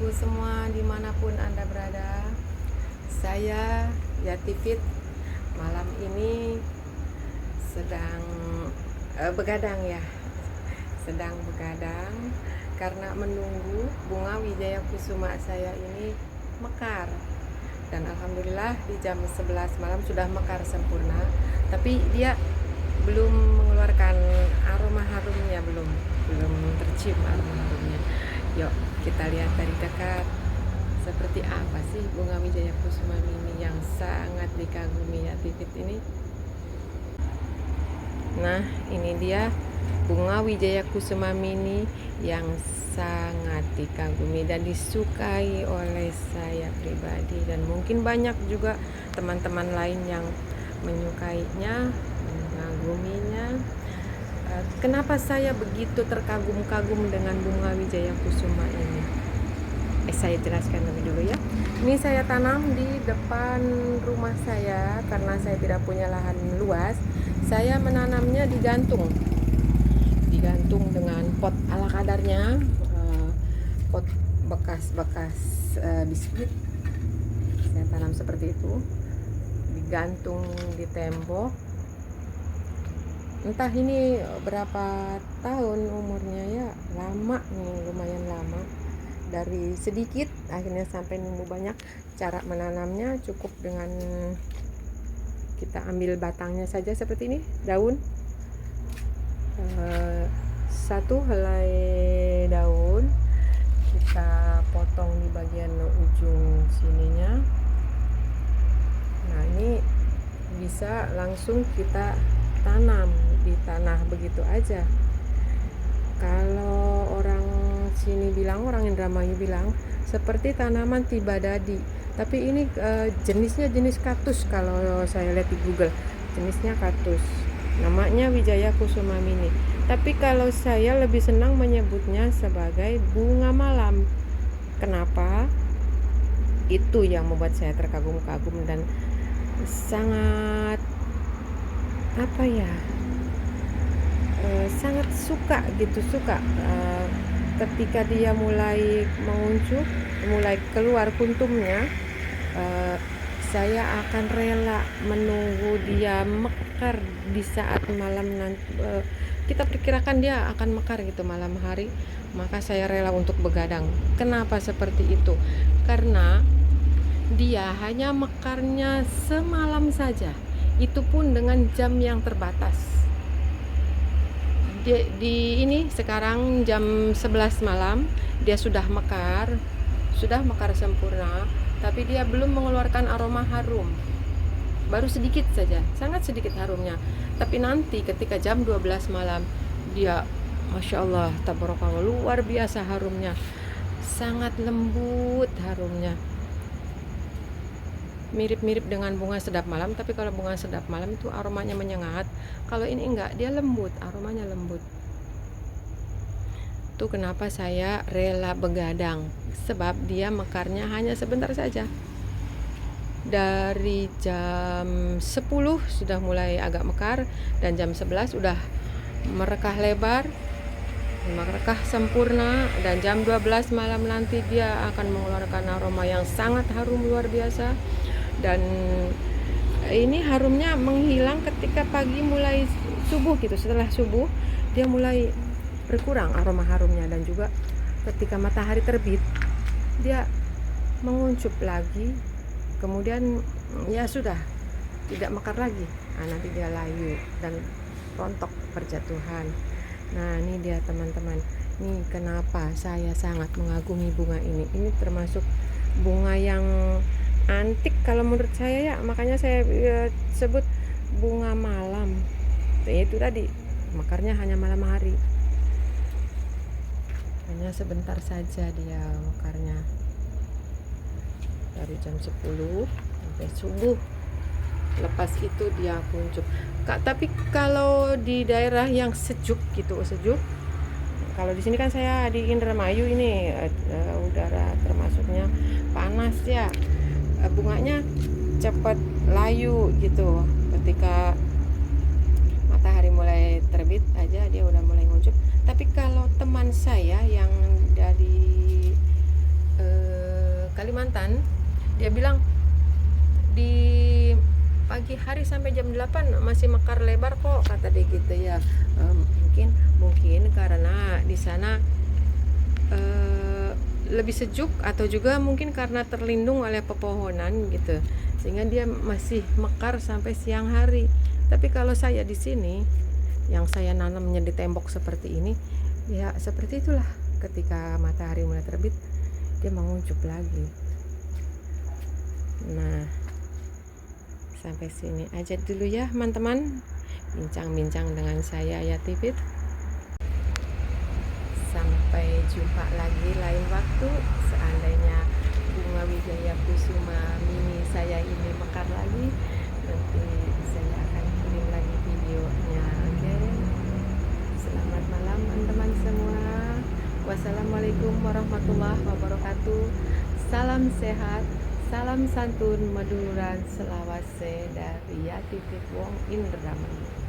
sahabatku semua dimanapun Anda berada. Saya Yatifit malam ini sedang begadang ya. Sedang begadang karena menunggu bunga wijaya kusuma saya ini mekar. Dan alhamdulillah di jam 11 malam sudah mekar sempurna. Tapi dia belum mengeluarkan aroma harumnya, belum tercium aroma harumnya. Yuk kita lihat dari dekat seperti apa sih bunga wijaya kusuma mini yang sangat dikagumi ya Tifit ini. Nah, ini dia bunga wijaya kusuma mini yang sangat dikagumi dan disukai oleh saya pribadi, dan mungkin banyak juga teman-teman lain yang menyukainya, mengaguminya. Kenapa saya begitu terkagum-kagum dengan bunga wijaya kusuma ini? Saya jelaskan lebih dulu ya. Ini saya tanam di depan rumah saya karena saya tidak punya lahan luas. Saya menanamnya digantung dengan pot ala kadarnya, pot bekas biskuit. Saya tanam seperti itu, digantung di tembok. Entah ini berapa tahun umurnya ya, lama nih, lumayan lama. Dari sedikit akhirnya sampai numbuh banyak. Cara menanamnya cukup dengan kita ambil batangnya saja seperti ini, daun, satu helai daun kita potong di bagian ujung sininya. Nah, ini bisa langsung kita tanam di tanah begitu aja. Kalau orang sini bilang, orang Indramayu bilang seperti tanaman tibadadi, tapi ini jenisnya jenis kaktus. Kalau saya lihat di Google, jenisnya kaktus, namanya wijaya kusuma mini. Tapi kalau saya lebih senang menyebutnya sebagai bunga malam. Kenapa? Itu yang membuat saya terkagum-kagum dan sangat sangat suka ketika dia mulai menguncup, mulai keluar kuntumnya. Saya akan rela menunggu dia mekar di saat malam nanti. Kita perkirakan dia akan mekar gitu malam hari, maka saya rela untuk begadang. Kenapa seperti itu? Karena dia hanya mekarnya semalam saja, itu pun dengan jam yang terbatas. Di ini sekarang jam 11 malam dia sudah mekar sempurna, tapi dia belum mengeluarkan aroma harum, baru sedikit saja, sangat sedikit harumnya. Tapi nanti ketika jam 12 malam dia Masya Allah, tabarakallah, luar biasa harumnya, sangat lembut harumnya, mirip-mirip dengan bunga sedap malam. Tapi kalau bunga sedap malam itu aromanya menyengat, kalau ini enggak, dia lembut, aromanya lembut. Itu kenapa saya rela begadang, sebab dia mekarnya hanya sebentar saja. Dari jam 10 sudah mulai agak mekar, dan jam 11 sudah merekah lebar, merekah sempurna, dan jam 12 malam nanti dia akan mengeluarkan aroma yang sangat harum luar biasa. Dan ini harumnya menghilang ketika pagi mulai subuh gitu. Setelah subuh dia mulai berkurang aroma harumnya, dan juga ketika matahari terbit dia menguncup lagi, kemudian ya sudah tidak mekar lagi. Nanti dia layu dan rontok berjatuhan. Nah, ini dia teman-teman. Ini kenapa saya sangat mengagumi bunga ini. Ini termasuk bunga yang antik kalau menurut saya ya, makanya saya sebut bunga malam. Itu tadi, mekarnya hanya malam hari, hanya sebentar saja dia mekarnya, dari jam 10 sampai subuh. Lepas itu dia kuncup. Tapi kalau di daerah yang sejuk, kalau di sini kan saya di Indramayu ini, udara termasuknya panas ya, bunganya cepat layu gitu. Ketika matahari mulai terbit aja dia udah mulai nguncup. Tapi kalau teman saya yang dari Kalimantan, dia bilang di pagi hari sampai jam 8 masih mekar lebar kok, kata dia gitu ya. Mungkin karena di sana lebih sejuk, atau juga mungkin karena terlindung oleh pepohonan gitu, sehingga dia masih mekar sampai siang hari. Tapi kalau saya di sini, yang saya nanamnya di tembok seperti ini, ya seperti itulah, ketika matahari mulai terbit dia menguncup lagi. Nah, sampai sini aja dulu ya teman-teman, bincang-bincang dengan saya ya Tipit. Sampai jumpa lagi lain waktu. Seandainya bunga wijaya kusuma mini saya ini mekar lagi, nanti saya akan kirim lagi videonya. Oke, selamat malam teman-teman semua. Wassalamualaikum warahmatullahi wabarakatuh. Salam sehat, salam santun, maduluran, selawase dari Yati Wong Indramayu.